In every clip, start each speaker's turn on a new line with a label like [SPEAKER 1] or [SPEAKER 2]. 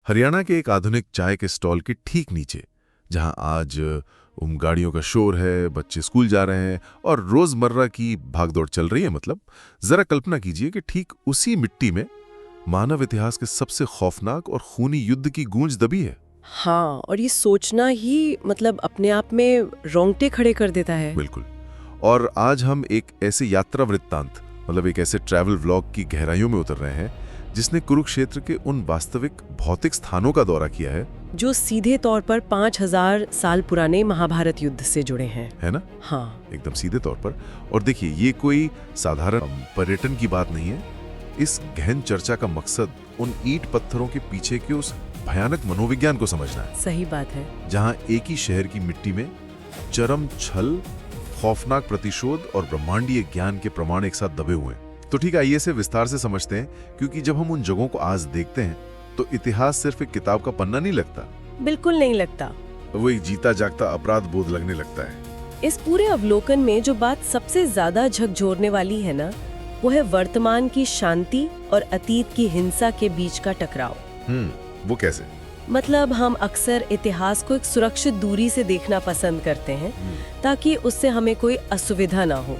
[SPEAKER 1] हरियाणा के एक आधुनिक चाय के स्टॉल के ठीक नीचे, जहां आज गाड़ियों का शोर है, बच्चे स्कूल जा रहे हैं और रोजमर्रा की भागदौड़ चल रही है। मतलब जरा कल्पना कीजिए कि ठीक उसी मिट्टी में मानव इतिहास के सबसे खौफनाक और खूनी युद्ध की गूंज दबी है।
[SPEAKER 2] हाँ, और ये सोचना ही मतलब अपने आप में रोंगटे खड़े कर देता है।
[SPEAKER 1] बिल्कुल। और आज हम एक ऐसे यात्रा वृत्तांत, मतलब एक ऐसे ट्रैवल व्लॉग की गहराइयों में उतर रहे हैं जिसने कुरुक्षेत्र के उन वास्तविक भौतिक स्थानों का दौरा किया है
[SPEAKER 2] जो सीधे तौर पर 5000 साल पुराने महाभारत युद्ध से जुड़े हैं,
[SPEAKER 1] है ना?
[SPEAKER 2] हाँ,
[SPEAKER 1] एकदम सीधे तौर पर। और देखिए, ये कोई साधारण पर्यटन की बात नहीं है। इस गहन चर्चा का मकसद उन ईंट पत्थरों के पीछे के उस भयानक मनोविज्ञान को समझना है।
[SPEAKER 2] सही बात है।
[SPEAKER 1] जहां एक ही शहर की मिट्टी में चरम छल, खौफनाक प्रतिशोध और ब्रह्मांडीय ज्ञान के प्रमाण एक साथ दबे हुए हैं। तो ठीक है, आइए इसे विस्तार से समझते हैं, क्योंकि जब हम उन जगहों को आज देखते हैं तो इतिहास सिर्फ एक किताब का पन्ना नहीं लगता,
[SPEAKER 2] बिल्कुल नहीं लगता।
[SPEAKER 1] वो एक जीता जागता अपराध बोध लगने लगता है।
[SPEAKER 2] इस पूरे अवलोकन में जो बात सबसे ज्यादा झकझोरने वाली है ना, वो है वर्तमान की शांति और अतीत की हिंसा के बीच का टकराव।
[SPEAKER 1] वो कैसे?
[SPEAKER 2] मतलब हम अक्सर इतिहास को एक सुरक्षित दूरी से देखना पसंद करते हैं ताकि उससे हमें कोई असुविधा ना हो,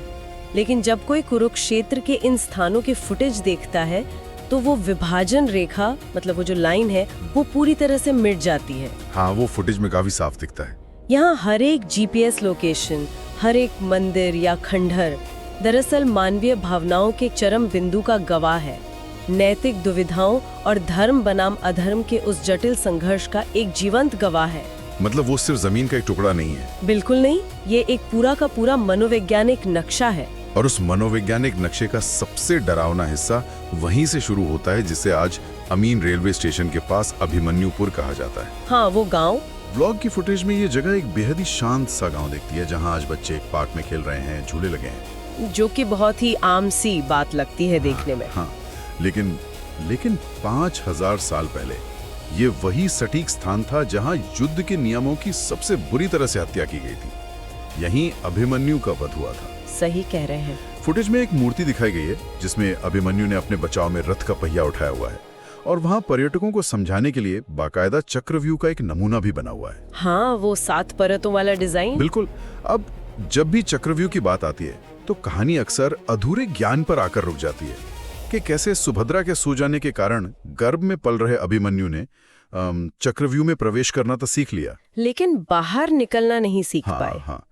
[SPEAKER 2] लेकिन जब कोई कुरुक्षेत्र के इन स्थानों के फुटेज देखता है तो वो विभाजन रेखा, मतलब वो जो लाइन है, वो पूरी तरह से मिट जाती है।
[SPEAKER 1] हाँ, वो फुटेज में काफी साफ दिखता है।
[SPEAKER 2] यहाँ हर एक जीपीएस लोकेशन, हर एक मंदिर या खंडहर दरअसल मानवीय भावनाओं के चरम बिंदु का गवाह है। नैतिक दुविधाओं और धर्म बनाम अधर्म के उस जटिल संघर्ष का एक जीवंत गवाह है।
[SPEAKER 1] मतलब वो सिर्फ जमीन का एक टुकड़ा नहीं है।
[SPEAKER 2] बिल्कुल नहीं, ये एक पूरा का पूरा मनोवैज्ञानिक नक्शा है।
[SPEAKER 1] और उस मनोवैज्ञानिक नक्शे का सबसे डरावना हिस्सा वहीं से शुरू होता है, जिसे आज अमीन रेलवे स्टेशन के पास अभिमन्युपुर कहा जाता है।
[SPEAKER 2] हाँ, वो गांव।
[SPEAKER 1] ब्लॉग की फुटेज में ये जगह एक बेहद ही शांत सा गांव दिखती है, जहां आज बच्चे एक पार्क में खेल रहे हैं, झूले लगे हैं,
[SPEAKER 2] जो कि बहुत ही आम सी बात लगती है देखने में।
[SPEAKER 1] हाँ, लेकिन 5000 साल पहले ये वही सटीक स्थान था जहां युद्ध के नियमों की सबसे बुरी तरह से हत्या की गई थी। यहीं अभिमन्यु का वध हुआ था।
[SPEAKER 2] सही कह रहे हैं।
[SPEAKER 1] फुटेज में एक मूर्ति दिखाई गई है जिसमें अभिमन्यु ने अपने बचाव में रथ का पहिया उठाया हुआ है, और वहां पर्यटकों को समझाने के लिए बाकायदा चक्रव्यूह का एक नमूना भी बना हुआ है।
[SPEAKER 2] हाँ, वो 7 परतों वाला डिजाइन।
[SPEAKER 1] बिल्कुल। अब जब भी चक्रव्यूह की बात आती है तो कहानी अक्सर अधूरे ज्ञान पर आकर रुक जाती है कि कैसे सुभद्रा के सो जाने के कारण गर्भ में पल रहे अभिमन्यु ने चक्रव्यूह में प्रवेश करना तो सीख लिया,
[SPEAKER 2] लेकिन बाहर निकलना नहीं सीख पाए।
[SPEAKER 1] हाँ,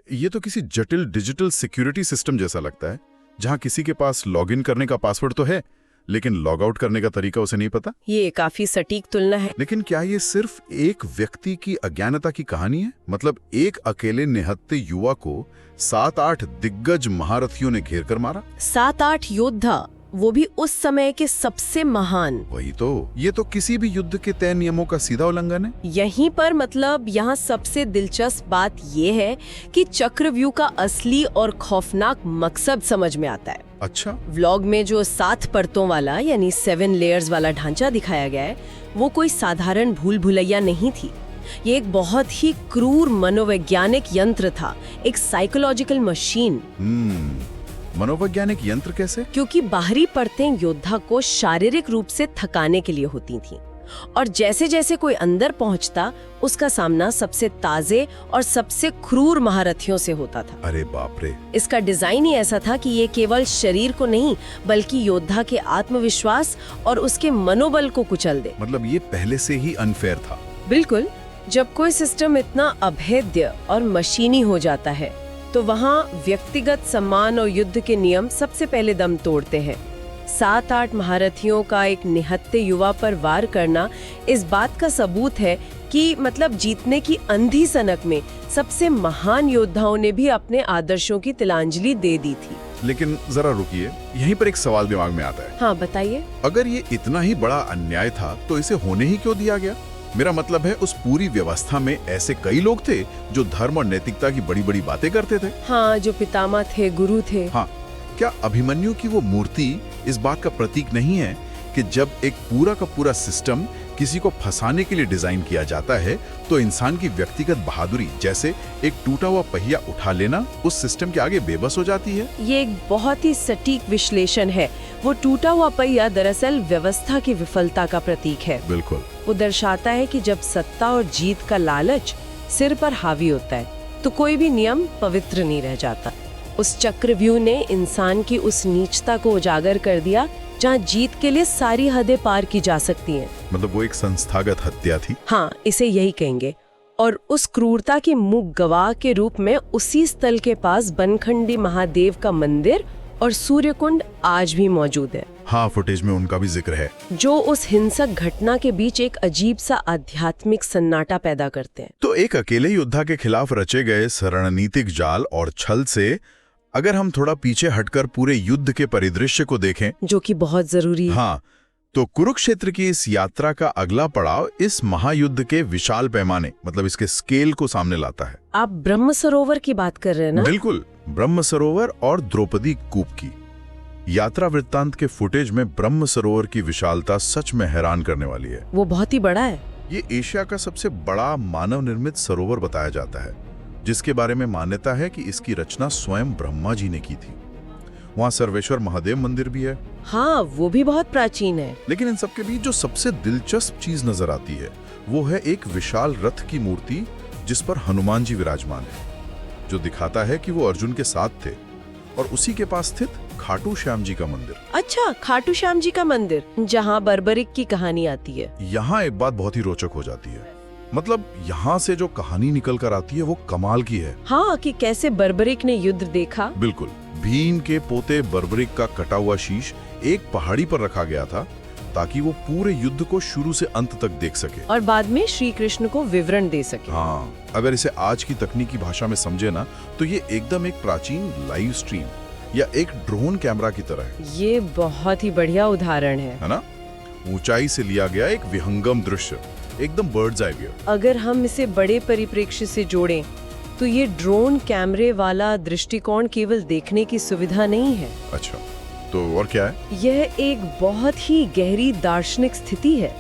[SPEAKER 1] ये तो किसी जटिल डिजिटल सिक्योरिटी सिस्टम जैसा लगता है, जहां किसी के पास लॉगिन करने का पासवर्ड तो है, लेकिन लॉग आउट करने का तरीका उसे नहीं पता।
[SPEAKER 2] ये काफी सटीक तुलना है।
[SPEAKER 1] लेकिन क्या ये सिर्फ एक व्यक्ति की अज्ञानता की कहानी है? मतलब एक अकेले निहत्थे युवा को 7-8 दिग्गज महारथियों ने घेर कर मारा।
[SPEAKER 2] 7-8 योद्धा, वो भी उस समय के सबसे महान।
[SPEAKER 1] वही तो, ये तो किसी भी युद्ध के तय नियमों का सीधा उल्लंघन है।
[SPEAKER 2] यहीं पर मतलब यहाँ सबसे दिलचस्प बात ये है कि चक्रव्यूह का असली और खौफनाक मकसद समझ में आता है।
[SPEAKER 1] अच्छा।
[SPEAKER 2] व्लॉग में जो 7 परतों वाला यानी 7 लेयर्स वाला ढांचा दिखाया गया है, वो कोई साधारण भूल भुलैया नहीं थी। ये एक बहुत ही क्रूर मनोवैज्ञानिक यंत्र था, एक साइकोलॉजिकल मशीन।
[SPEAKER 1] मनोवैज्ञानिक यंत्र कैसे?
[SPEAKER 2] क्योंकि बाहरी परतें योद्धा को शारीरिक रूप से थकाने के लिए होती थीं, और जैसे जैसे कोई अंदर पहुंचता, उसका सामना सबसे ताजे और सबसे क्रूर महारथियों से होता था।
[SPEAKER 1] अरे बाप रे!
[SPEAKER 2] इसका डिजाइन ही ऐसा था कि ये केवल शरीर को नहीं, बल्कि योद्धा के आत्मविश्वास और उसके मनोबल को कुचल दे।
[SPEAKER 1] मतलब ये पहले से ही अनफेयर था।
[SPEAKER 2] बिल्कुल। जब कोई सिस्टम इतना अभेद्य और मशीनी हो जाता है तो वहाँ व्यक्तिगत सम्मान और युद्ध के नियम सबसे पहले दम तोड़ते हैं। 7-8 महारथियों का एक निहत्थे युवा पर वार करना इस बात का सबूत है कि मतलब जीतने की अंधी सनक में सबसे महान योद्धाओं ने भी अपने आदर्शों की तिलांजलि दे दी थी।
[SPEAKER 1] लेकिन जरा रुकिए, यहीं पर एक सवाल दिमाग में आता है।
[SPEAKER 2] हाँ, बताइए।
[SPEAKER 1] अगर ये इतना ही बड़ा अन्याय था तो इसे होने ही क्यों दिया गया? मेरा मतलब है, उस पूरी व्यवस्था में ऐसे कई लोग थे जो धर्म और नैतिकता की बड़ी बड़ी बातें करते थे।
[SPEAKER 2] हाँ, जो पितामह थे, गुरु थे।
[SPEAKER 1] हाँ, क्या अभिमन्यु की वो मूर्ति इस बात का प्रतीक नहीं है कि जब एक पूरा का पूरा सिस्टम
[SPEAKER 3] किसी को फंसाने के लिए डिजाइन किया जाता है तो इंसान की व्यक्तिगत बहादुरी, जैसे एक टूटा हुआ पहिया उठा लेना, उस सिस्टम के आगे बेबस हो जाती है।
[SPEAKER 2] ये एक बहुत ही सटीक विश्लेषण है। वो टूटा हुआ पहिया दरअसल व्यवस्था की विफलता का प्रतीक है।
[SPEAKER 3] बिल्कुल।
[SPEAKER 2] वो दर्शाता है कि जब सत्ता और जीत का लालच सिर पर हावी होता है तो कोई भी नियम पवित्र नहीं रह जाता। उस चक्रव्यूह ने इंसान की उस नीचता को उजागर कर दिया जहाँ जीत के लिए सारी हदें पार की जा सकती हैं।
[SPEAKER 3] मतलब वो एक संस्थागत हत्या थी।
[SPEAKER 2] हाँ, इसे यही कहेंगे। और उस क्रूरता के मुख गवाह के रूप में उसी स्थल के पास बनखंडी महादेव का मंदिर और सूर्यकुंड आज भी मौजूद है।
[SPEAKER 3] हाँ, फुटेज में उनका भी जिक्र है,
[SPEAKER 2] जो उस हिंसक घटना के बीच एक अजीब सा आध्यात्मिक सन्नाटा पैदा करते हैं।
[SPEAKER 3] तो एक अकेले योद्धा के खिलाफ रचे गए इस रणनीतिक जाल और छल से अगर हम थोड़ा पीछे हटकर पूरे युद्ध के परिदृश्य को देखें,
[SPEAKER 2] जो कि बहुत जरूरी है।
[SPEAKER 3] हाँ, तो कुरुक्षेत्र की इस यात्रा का अगला पड़ाव इस महायुद्ध के विशाल पैमाने, मतलब इसके स्केल को सामने लाता है।
[SPEAKER 2] आप ब्रह्म सरोवर की बात कर रहे हैं ना?
[SPEAKER 3] बिल्कुल, ब्रह्म सरोवर और द्रौपदी कूप की यात्रा वृत्तांत के फुटेज में ब्रह्म सरोवर की विशालता सच में हैरान करने वाली है।
[SPEAKER 2] वो बहुत ही बड़ा है।
[SPEAKER 3] ये एशिया का सबसे बड़ा मानव निर्मित सरोवर बताया जाता है, जिसके बारे में मान्यता है कि इसकी रचना स्वयं ब्रह्मा जी ने की थी। वहाँ सर्वेश्वर महादेव मंदिर भी है।
[SPEAKER 2] हाँ, वो भी बहुत प्राचीन है।
[SPEAKER 3] लेकिन इन सबके बीच जो सबसे दिलचस्प चीज नजर आती है वो है एक विशाल रथ की मूर्ति जिस पर हनुमान जी विराजमान है, जो दिखाता है कि वो अर्जुन के साथ थे। और उसी के पास स्थित खाटू श्याम जी का मंदिर।
[SPEAKER 2] अच्छा, खाटू श्याम जी का मंदिर, जहाँ बर्बरिक की कहानी आती है।
[SPEAKER 3] यहाँ एक बात बहुत ही रोचक हो जाती है। मतलब यहाँ से जो कहानी निकल कर आती है वो कमाल की है।
[SPEAKER 2] हाँ, कि कैसे बर्बरिक ने युद्ध देखा।
[SPEAKER 3] बिल्कुल, भीम के पोते बर्बरिक का कटा हुआ शीश एक पहाड़ी पर रखा गया था ताकि वो पूरे युद्ध को शुरू से अंत तक देख सके
[SPEAKER 2] और बाद में श्री कृष्ण को विवरण दे सके।
[SPEAKER 3] हाँ, अगर इसे आज की तकनीकी भाषा में समझे ना तो ये एकदम एक प्राचीन लाइव स्ट्रीम या एक ड्रोन कैमरा की तरह है।
[SPEAKER 2] ये बहुत ही बढ़िया उदाहरण है
[SPEAKER 3] ना? ऊंचाई से लिया गया एक विहंगम दृश्य, एकदम बर्ड्स आई व्यू।
[SPEAKER 2] अगर हम इसे बड़े परिप्रेक्ष्य से जोड़ें तो ये ड्रोन कैमरे वाला दृष्टिकोण केवल देखने की सुविधा नहीं है।
[SPEAKER 3] अच्छा, तो और क्या है?
[SPEAKER 2] यह एक बहुत ही गहरी दार्शनिक स्थिति है।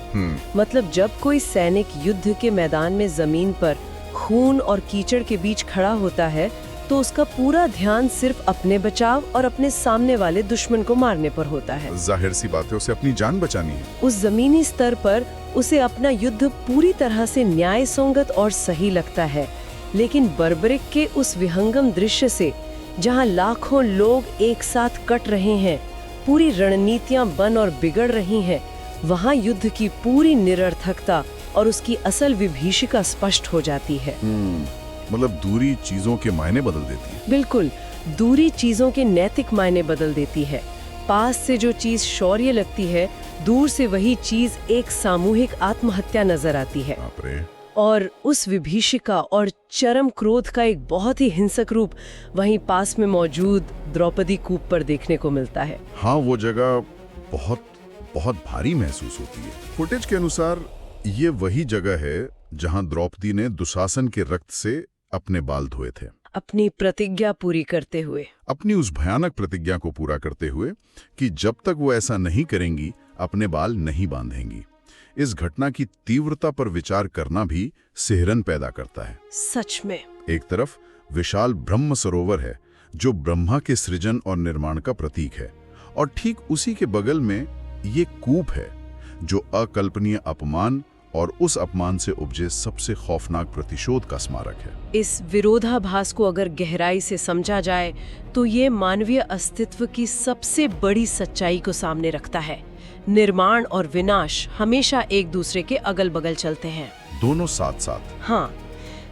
[SPEAKER 2] मतलब जब कोई सैनिक युद्ध के मैदान में जमीन पर खून और कीचड़ के बीच खड़ा होता है तो उसका पूरा ध्यान सिर्फ अपने बचाव और अपने सामने वाले दुश्मन को मारने पर होता है।
[SPEAKER 3] जाहिर सी बात है, उसे अपनी जान बचानी है।
[SPEAKER 2] उस जमीनी स्तर पर उसे अपना युद्ध पूरी तरह से न्याय संगत और सही लगता है। लेकिन बर्बरिक के उस विहंगम दृश्य से, जहां लाखों लोग एक साथ कट रहे हैं, पूरी रणनीतियां बन और बिगड़ रही हैं, वहां युद्ध की पूरी निरर्थकता और उसकी असल विभीषिका स्पष्ट हो जाती है।
[SPEAKER 3] मतलब दूरी चीजों के मायने बदल देती है।
[SPEAKER 2] बिल्कुल, दूरी चीजों के नैतिक मायने बदल देती है। पास से जो चीज शौर्य लगती है, दूर से वही चीज एक सामूहिक आत्महत्या नजर आती है। और उस विभीषिका और चरम क्रोध का एक बहुत ही हिंसक रूप वहीं पास में मौजूद द्रौपदी कूप पर देखने को मिलता है।
[SPEAKER 3] हाँ, वो जगह बहुत बहुत भारी महसूस होती है। फुटेज के अनुसार ये वही जगह है जहां द्रौपदी ने दुशासन के रक्त से अपने बाल धोए थे,
[SPEAKER 2] अपनी प्रतिज्ञा पूरी करते हुए,
[SPEAKER 3] अपनी उस भयानक प्रतिज्ञा को पूरा करते हुए कि जब तक वो ऐसा नहीं करेंगी अपने बाल नहीं बांधेंगी। इस घटना की तीव्रता पर विचार करना भी सिहरन पैदा करता है।
[SPEAKER 2] सच में
[SPEAKER 3] एक तरफ विशाल ब्रह्म सरोवर है जो ब्रह्मा के सृजन और निर्माण का प्रतीक है, और ठीक उसी के बगल में ये कूप है जो अकल्पनीय अपमान और उस अपमान से उपजे सबसे खौफनाक प्रतिशोध का स्मारक है।
[SPEAKER 2] इस विरोधाभास को अगर गहराई से समझा जाए तो ये मानवीय अस्तित्व की सबसे बड़ी सच्चाई को सामने रखता है। निर्माण और विनाश हमेशा एक दूसरे के अगल बगल चलते हैं,
[SPEAKER 3] दोनों साथ साथ।
[SPEAKER 2] हाँ,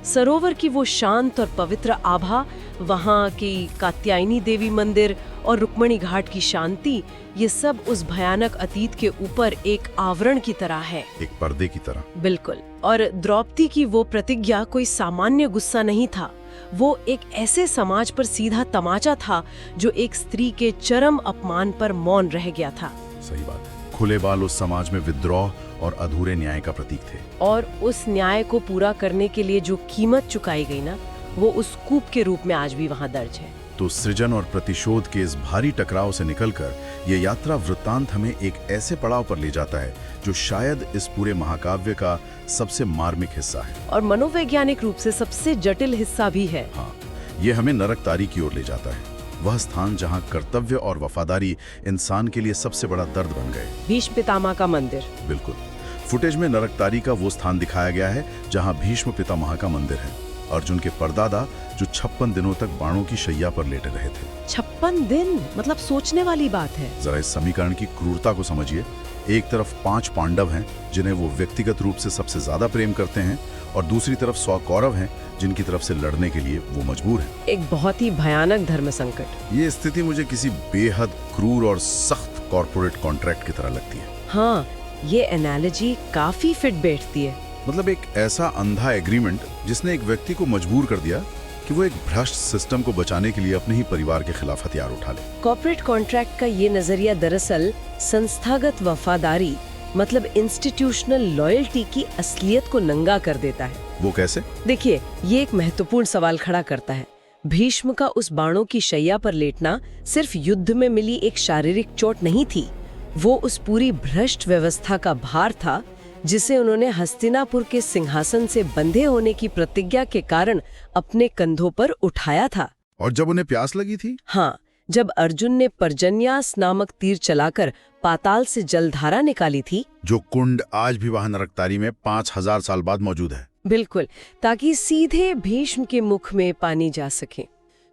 [SPEAKER 2] सरोवर की वो शांत और पवित्र आभा, वहाँ की कात्यायनी देवी मंदिर और रुक्मणी घाट की शांति, ये सब उस भयानक अतीत के ऊपर एक आवरण की तरह है,
[SPEAKER 3] एक पर्दे की तरह।
[SPEAKER 2] बिल्कुल। और द्रौपदी की वो प्रतिज्ञा कोई सामान्य गुस्सा नहीं था, वो एक ऐसे समाज पर सीधा तमाचा था जो एक स्त्री के चरम अपमान पर मौन रह गया था।
[SPEAKER 3] सही बात है। खुले बाल उस समाज में विद्रोह और अधूरे न्याय का प्रतीक थे,
[SPEAKER 2] और उस न्याय को पूरा करने के लिए जो कीमत चुकाई गई ना, वो उस कूप के रूप में आज भी वहाँ दर्ज है।
[SPEAKER 3] तो सृजन और प्रतिशोध के इस भारी टकराव से निकलकर ये यात्रा वृत्तांत हमें एक ऐसे पड़ाव पर ले जाता है जो शायद इस पूरे महाकाव्य का सबसे मार्मिक हिस्सा है
[SPEAKER 2] और मनोवैज्ञानिक रूप से सबसे जटिल हिस्सा भी है।
[SPEAKER 3] हाँ, ये हमें नरकतारी की ओर ले जाता है, वह स्थान जहाँ कर्तव्य और वफादारी इंसान के लिए सबसे बड़ा दर्द बन गए।
[SPEAKER 2] भीष्म पितामह का मंदिर।
[SPEAKER 3] बिल्कुल, फुटेज में नरकतारी का वो स्थान दिखाया गया है जहाँ भीष्म पितामह का मंदिर है। अर्जुन के परदादा जो 56 दिनों तक बाणों की शैया पर लेटे रहे थे।
[SPEAKER 2] 56 दिन, मतलब सोचने वाली बात है।
[SPEAKER 3] जरा इस समीकरण की क्रूरता को समझिए। एक तरफ 5 पांडव हैं जिन्हें वो व्यक्तिगत रूप से सबसे ज्यादा प्रेम करते हैं, और दूसरी तरफ 100 कौरव हैं जिनकी तरफ से लड़ने के लिए वो मजबूर हैं।
[SPEAKER 2] एक बहुत ही भयानक धर्म संकट।
[SPEAKER 3] ये स्थिति मुझे किसी बेहद क्रूर और सख्त कॉर्पोरेट कॉन्ट्रैक्ट की तरह लगती है।
[SPEAKER 2] हाँ, ये एनालॉजी काफी फिट बैठती है।
[SPEAKER 3] मतलब एक ऐसा अंधा एग्रीमेंट जिसने एक व्यक्ति को मजबूर कर दिया कि वो एक भ्रष्ट सिस्टम को बचाने के लिए अपने ही परिवार के खिलाफ हथियार उठा ले।
[SPEAKER 2] कॉर्पोरेट कॉन्ट्रैक्ट का ये नजरिया दरअसल संस्थागत वफादारी, मतलब इंस्टीट्यूशनल लॉयल्टी की असलियत को नंगा कर देता है।
[SPEAKER 3] वो कैसे?
[SPEAKER 2] देखिए, ये एक महत्वपूर्ण सवाल खड़ा करता है। भीष्म का उस बाणों की शैया पर लेटना सिर्फ युद्ध में मिली एक शारीरिक चोट नहीं थी, वो उस पूरी भ्रष्ट व्यवस्था का भार था जिसे उन्होंने हस्तिनापुर के सिंहासन से बंधे होने की प्रतिज्ञा के कारण अपने कंधों पर उठाया था।
[SPEAKER 3] और जब उन्हें प्यास लगी थी?
[SPEAKER 2] हाँ, जब अर्जुन ने पर्जन्यास नामक तीर चलाकर पाताल से जलधारा निकाली थी,
[SPEAKER 3] जो कुंड आज भी वहां नरकतारी में 5000 साल बाद मौजूद है।
[SPEAKER 2] बिल्कुल, ताकि सीधे भीष्म के मुख में पानी जा सके।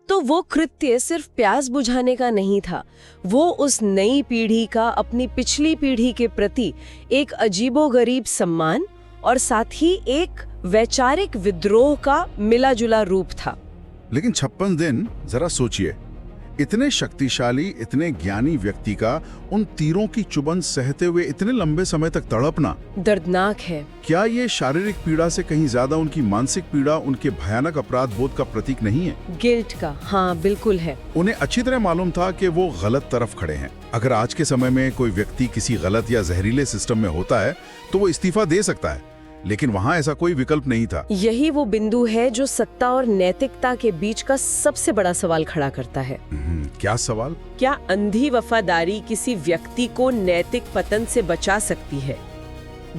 [SPEAKER 2] तो वो कृत्य सिर्फ प्यास बुझाने का नहीं था, वो उस नई पीढ़ी का अपनी पिछली पीढ़ी के प्रति एक अजीबोगरीब सम्मान और साथ ही एक वैचारिक विद्रोह का मिला जुला रूप था।
[SPEAKER 3] लेकिन 56 दिन, जरा सोचिए, इतने शक्तिशाली, इतने ज्ञानी व्यक्ति का उन तीरों की चुभन सहते हुए इतने लंबे समय तक तड़पना
[SPEAKER 2] दर्दनाक है।
[SPEAKER 3] क्या ये शारीरिक पीड़ा से कहीं ज्यादा उनकी मानसिक पीड़ा, उनके भयानक अपराध बोध का प्रतीक नहीं है?
[SPEAKER 2] गिल्ट का, हाँ बिल्कुल है।
[SPEAKER 3] उन्हें अच्छी तरह मालूम था कि वो गलत तरफ खड़े हैं। अगर आज के समय में कोई व्यक्ति किसी गलत या जहरीले सिस्टम में होता है तो वो इस्तीफा दे सकता है, लेकिन वहाँ ऐसा कोई विकल्प नहीं था।
[SPEAKER 2] यही वो बिंदु है जो सत्ता और नैतिकता के बीच का सबसे बड़ा सवाल खड़ा करता है।
[SPEAKER 3] क्या सवाल?
[SPEAKER 2] क्या अंधी वफादारी किसी व्यक्ति को नैतिक पतन से बचा सकती है?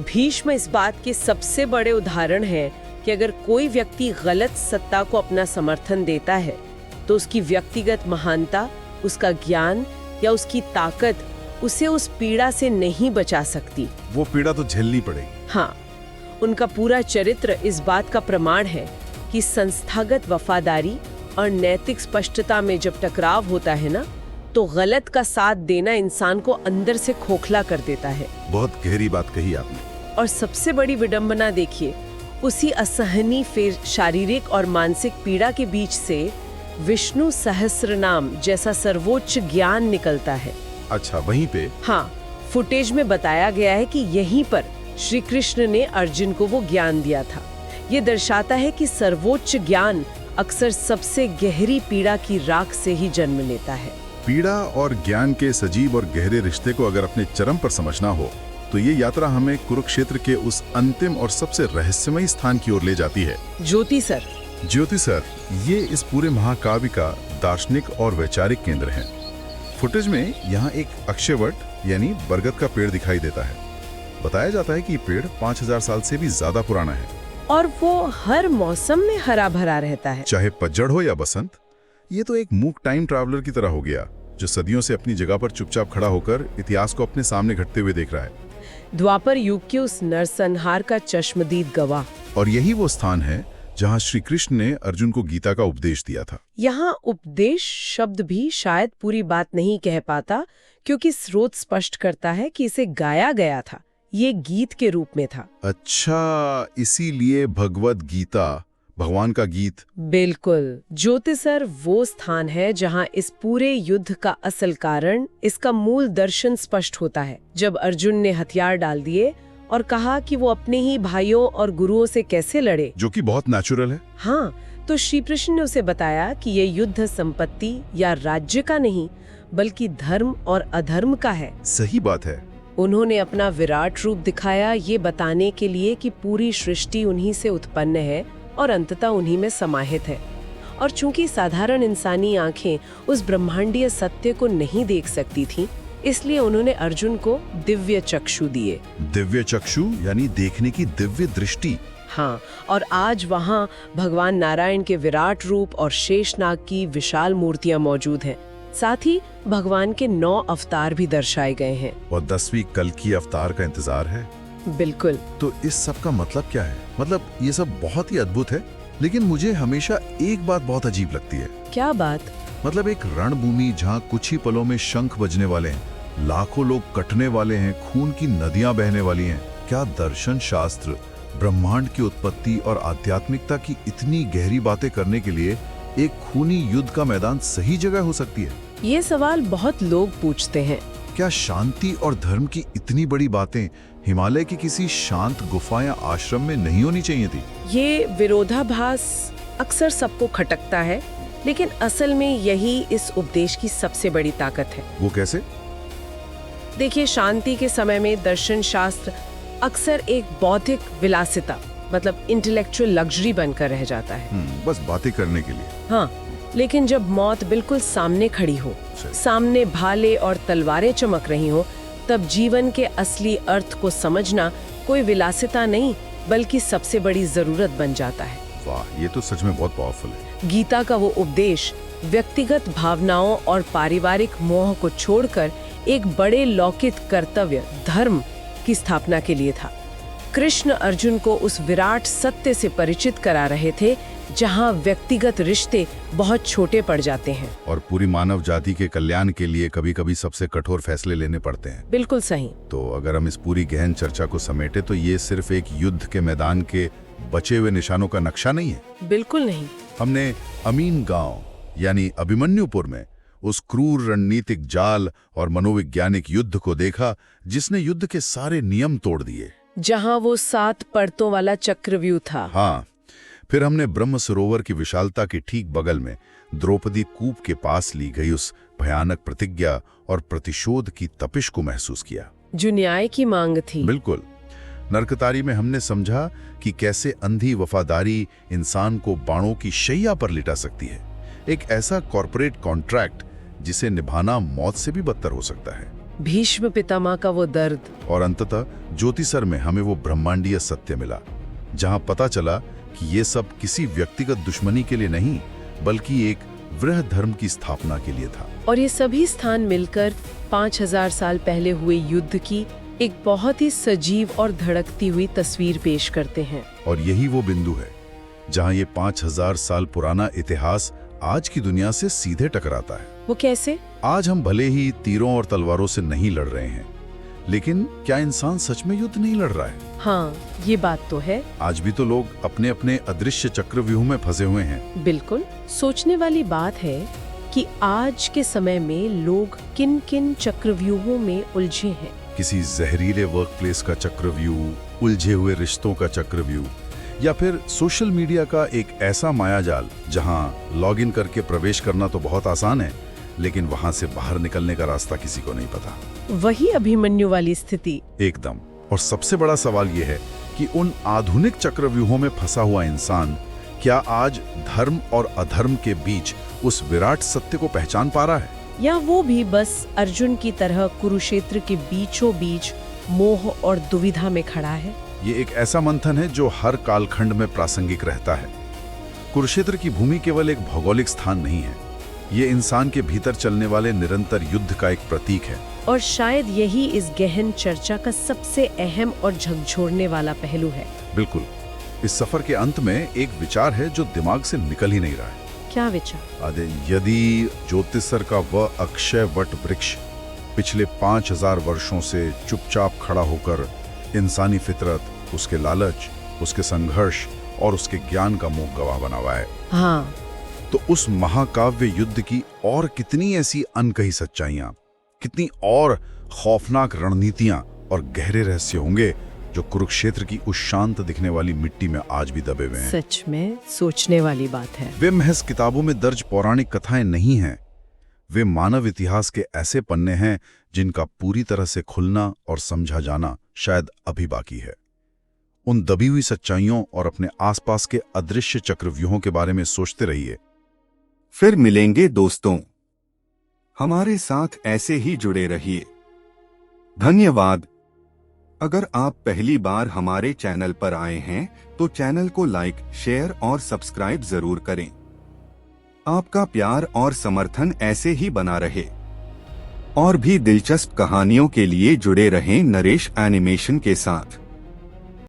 [SPEAKER 2] भीष्म इस बात के सबसे बड़े उदाहरण है कि अगर कोई व्यक्ति गलत सत्ता को अपना समर्थन देता है तो उसकी व्यक्तिगत महानता, उसका ज्ञान या उसकी ताकत उसे उस पीड़ा से नहीं बचा सकती।
[SPEAKER 3] वो पीड़ा तो झेलनी पड़ेगी।
[SPEAKER 2] हाँ, उनका पूरा चरित्र इस बात का प्रमाण है कि संस्थागत वफादारी और नैतिक स्पष्टता में जब टकराव होता है ना, तो गलत का साथ देना इंसान को अंदर से खोखला कर देता है।
[SPEAKER 3] बहुत गहरी बात कही आपने।
[SPEAKER 2] और सबसे बड़ी विडंबना देखिए, उसी असहनीय फिर शारीरिक और मानसिक पीड़ा के बीच से विष्णु सहस्रनाम जैसा सर्वोच्च ज्ञान निकलता है।
[SPEAKER 3] अच्छा, वहीं पे?
[SPEAKER 2] हाँ, फुटेज में बताया गया है कि यहीं पर श्री कृष्ण ने अर्जुन को वो ज्ञान दिया था। ये दर्शाता है कि सर्वोच्च ज्ञान अक्सर सबसे गहरी पीड़ा की राख से ही जन्म लेता है।
[SPEAKER 3] पीड़ा और ज्ञान के सजीव और गहरे रिश्ते को अगर अपने चरम पर समझना हो तो ये यात्रा हमें कुरुक्षेत्र के उस अंतिम और सबसे रहस्यमयी स्थान की ओर ले जाती है।
[SPEAKER 2] ज्योतिसर।
[SPEAKER 3] ज्योतिसर, ये इस पूरे महाकाव्य का दार्शनिक और वैचारिक केंद्र है। फुटेज में यहाँ एक अक्षयवट यानी बरगद का पेड़ दिखाई देता है। बताया जाता है कि ये पेड़ 5000 साल से भी ज्यादा पुराना है
[SPEAKER 2] और वो हर मौसम में हरा भरा रहता है,
[SPEAKER 3] चाहे पतझड़ हो या बसंत। ये तो एक मूक टाइम ट्रैवलर की तरह हो गया जो सदियों से अपनी जगह पर चुपचाप खड़ा होकर इतिहास को अपने सामने घटते हुए देख रहा है।
[SPEAKER 2] द्वापर युग के उस नरसंहार का चश्मदीद गवाह।
[SPEAKER 3] और यही वो स्थान है जहाँ श्री कृष्ण ने अर्जुन को गीता का उपदेश दिया था।
[SPEAKER 2] यहाँ उपदेश शब्द भी शायद पूरी बात नहीं कह पाता, क्योंकि स्रोत स्पष्ट करता है कि इसे गाया गया था, ये गीत के रूप में था।
[SPEAKER 3] अच्छा, इसीलिए भगवद गीता, भगवान का गीत।
[SPEAKER 2] बिल्कुल। ज्योतिसर वो स्थान है जहाँ इस पूरे युद्ध का असल कारण, इसका मूल दर्शन स्पष्ट होता है। जब अर्जुन ने हथियार डाल दिए और कहा कि वो अपने ही भाइयों और गुरुओं से कैसे लड़े,
[SPEAKER 3] जो कि बहुत नेचुरल है।
[SPEAKER 2] हाँ, तो श्री कृष्ण ने उसे बताया कि ये युद्ध संपत्ति या राज्य का नहीं, बल्कि धर्म और अधर्म का है।
[SPEAKER 3] सही बात है।
[SPEAKER 2] उन्होंने अपना विराट रूप दिखाया, ये बताने के लिए कि पूरी सृष्टि उन्हीं से उत्पन्न है और अंततः उन्हीं में समाहित है। और चूंकि साधारण इंसानी आंखें उस ब्रह्मांडीय सत्य को नहीं देख सकती थीं, इसलिए उन्होंने अर्जुन को दिव्य चक्षु दिए।
[SPEAKER 3] दिव्य चक्षु यानी देखने की दिव्य दृष्टि।
[SPEAKER 2] हाँ, और आज वहाँ भगवान नारायण के विराट रूप और शेषनाग की विशाल मूर्तियां मौजूद हैं। साथ ही भगवान के 9 अवतार भी दर्शाए गए हैं।
[SPEAKER 3] और 10वीं कल्कि अवतार का इंतजार है।
[SPEAKER 2] बिल्कुल।
[SPEAKER 3] तो इस सब का मतलब क्या है? मतलब ये सब बहुत ही अद्भुत है, लेकिन मुझे हमेशा एक बात बहुत अजीब लगती है।
[SPEAKER 2] क्या बात?
[SPEAKER 3] मतलब एक रणभूमि जहाँ कुछ ही पलों में शंख बजने वाले हैं, लाखों लोग कटने वाले हैं, खून की नदियां बहने वाली हैं। क्या दर्शन शास्त्र ब्रह्मांड की उत्पत्ति और आध्यात्मिकता की इतनी गहरी बातें करने के लिए एक खूनी युद्ध का मैदान सही जगह हो सकती है?
[SPEAKER 2] ये सवाल बहुत लोग पूछते हैं।
[SPEAKER 3] क्या शांति और धर्म की इतनी बड़ी बातें हिमालय की किसी शांत गुफा या आश्रम में नहीं होनी चाहिए थी?
[SPEAKER 2] ये विरोधाभास अक्सर सबको खटकता है, लेकिन असल में यही इस उपदेश की सबसे बड़ी ताकत है।
[SPEAKER 3] वो कैसे?
[SPEAKER 2] देखिए, शांति के समय में दर्शन शास्त्र अक्सर एक बौद्धिक विलासिता, मतलब इंटेलेक्चुअल लग्जरी बनकर रह जाता है।
[SPEAKER 3] बस बातें करने के लिए।
[SPEAKER 2] हाँ, लेकिन जब मौत बिल्कुल सामने खड़ी हो, सामने भाले और तलवारें चमक रही हो, तब जीवन के असली अर्थ को समझना कोई विलासिता नहीं, बल्कि सबसे बड़ी जरूरत बन जाता है।
[SPEAKER 3] वाह, ये तो सच में बहुत पावरफुल है।
[SPEAKER 2] गीता का वो उपदेश व्यक्तिगत भावनाओं और पारिवारिक मोह को छोड़कर एक बड़े लौकिक कर्तव्य धर्म की स्थापना के लिए था। कृष्ण अर्जुन को उस विराट सत्य से परिचित करा रहे थे, जहां व्यक्तिगत रिश्ते बहुत छोटे पड़ जाते हैं
[SPEAKER 3] और पूरी मानव जाति के कल्याण के लिए कभी-कभी सबसे कठोर फैसले लेने पड़ते हैं।
[SPEAKER 2] बिल्कुल सही।
[SPEAKER 3] तो अगर हम इस पूरी गहन चर्चा को समेटे तो ये सिर्फ एक युद्ध के मैदान के बचे हुए निशानों का नक्शा नहीं है।
[SPEAKER 2] बिल्कुल नहीं।
[SPEAKER 3] हमने अमीन गांव यानी अभिमन्युपुर में उस क्रूर रणनीतिक जाल और मनोवैज्ञानिक युद्ध को देखा, जिसने युद्ध के सारे नियम तोड़ दिए।
[SPEAKER 2] जहां वो 7 परतों वाला चक्रव्यूह था।
[SPEAKER 3] हाँ, फिर हमने ब्रह्म सरोवर की विशालता के ठीक बगल में द्रौपदी कूप के पास ली गई उस भयानक प्रतिज्ञा और प्रतिशोध की तपिश को महसूस किया,
[SPEAKER 2] जो न्याय की मांग थी।
[SPEAKER 3] बिल्कुल। नरकतारी में हमने समझा कि कैसे अंधी वफादारी इंसान को बाणों की शैया पर लिटा सकती है, एक ऐसा कॉर्पोरेट कॉन्ट्रैक्ट जिसे निभाना मौत से भी बदतर हो सकता है।
[SPEAKER 2] भीष्म पितामह का वो दर्द।
[SPEAKER 3] और अंततः ज्योतिसर में हमें वो ब्रह्मांडीय सत्य मिला, जहां पता चला कि ये सब किसी व्यक्तिगत दुश्मनी के लिए नहीं, बल्कि एक वृहद धर्म की स्थापना के लिए था।
[SPEAKER 2] और ये सभी स्थान मिलकर 5000 साल पहले हुए युद्ध की एक बहुत ही सजीव और धड़कती हुई तस्वीर पेश करते हैं।
[SPEAKER 3] और यही वो बिंदु है जहां ये 5000 साल पुराना इतिहास आज की दुनिया से सीधे टकराता है।
[SPEAKER 2] वो कैसे?
[SPEAKER 3] आज हम भले ही तीरों और तलवारों से नहीं लड़ रहे हैं, लेकिन क्या इंसान सच में युद्ध नहीं लड़ रहा है?
[SPEAKER 2] हाँ, ये बात तो है।
[SPEAKER 3] आज भी तो लोग अपने अपने अदृश्य चक्रव्यूह में फंसे हुए हैं।
[SPEAKER 2] बिल्कुल। सोचने वाली बात है कि आज के समय में लोग किन किन चक्रव्यूहों में उलझे हैं।
[SPEAKER 3] किसी जहरीले वर्कप्लेस का चक्रव्यूह, उलझे हुए रिश्तों का चक्रव्यूह, या फिर सोशल मीडिया का एक ऐसा मायाजाल जहां लॉगिन करके प्रवेश करना तो बहुत आसान है, लेकिन वहां से बाहर निकलने का रास्ता किसी को नहीं पता।
[SPEAKER 2] वही अभिमन्यु वाली स्थिति।
[SPEAKER 3] एकदम। और सबसे बड़ा सवाल यह है कि उन आधुनिक चक्रव्यूहों में फंसा हुआ इंसान क्या आज धर्म और अधर्म के बीच उस विराट सत्य को पहचान पा रहा है,
[SPEAKER 2] या वो भी बस अर्जुन की तरह कुरुक्षेत्र के बीचों बीच मोह और दुविधा में खड़ा है?
[SPEAKER 3] ये एक ऐसा मंथन है जो हर कालखंड में प्रासंगिक रहता है। कुरुक्षेत्र की भूमि केवल एक भौगोलिक स्थान नहीं है, ये इंसान के भीतर चलने वाले निरंतर युद्ध का एक प्रतीक है।
[SPEAKER 2] और शायद यही इस गहन चर्चा का सबसे अहम और झकझोरने वाला पहलू है।
[SPEAKER 3] बिल्कुल। इस सफर के अंत में एक विचार है जो दिमाग से निकल ही नहीं रहा है।
[SPEAKER 2] क्या विचार?
[SPEAKER 3] यदि ज्योतिसर का वह अक्षय वट वृक्ष पिछले 5000 वर्षों से चुपचाप खड़ा होकर इंसानी फितरत, उसके लालच, उसके संघर्ष और उसके ज्ञान का मुंह गवाह बना हुआ है,
[SPEAKER 2] हाँ,
[SPEAKER 3] तो उस महाकाव्य युद्ध की और कितनी ऐसी अनकही सच्चाइयां, कितनी और खौफनाक रणनीतियां और गहरे रहस्य होंगे जो कुरुक्षेत्र की उस शांत दिखने वाली मिट्टी में आज भी दबे हुए हैं।
[SPEAKER 2] सच में सोचने वाली बात है।
[SPEAKER 3] वे महज किताबों में दर्ज पौराणिक कथाएं नहीं हैं, वे मानव इतिहास के ऐसे पन्ने हैं जिनका पूरी तरह से खुलना और समझा जाना शायद अभी बाकी है। उन दबी हुई सच्चाइयों और अपने आसपास के अदृश्य चक्रव्यूहों के बारे में सोचते रहिए
[SPEAKER 4] फिर मिलेंगे दोस्तों। हमारे साथ ऐसे ही जुड़े रहिए। धन्यवाद। अगर आप पहली बार हमारे चैनल पर आए हैं तो चैनल को लाइक, शेयर और सब्सक्राइब जरूर करें। आपका प्यार और समर्थन ऐसे ही बना रहे। और भी दिलचस्प कहानियों के लिए जुड़े रहें नरेश एनिमेशन के साथ।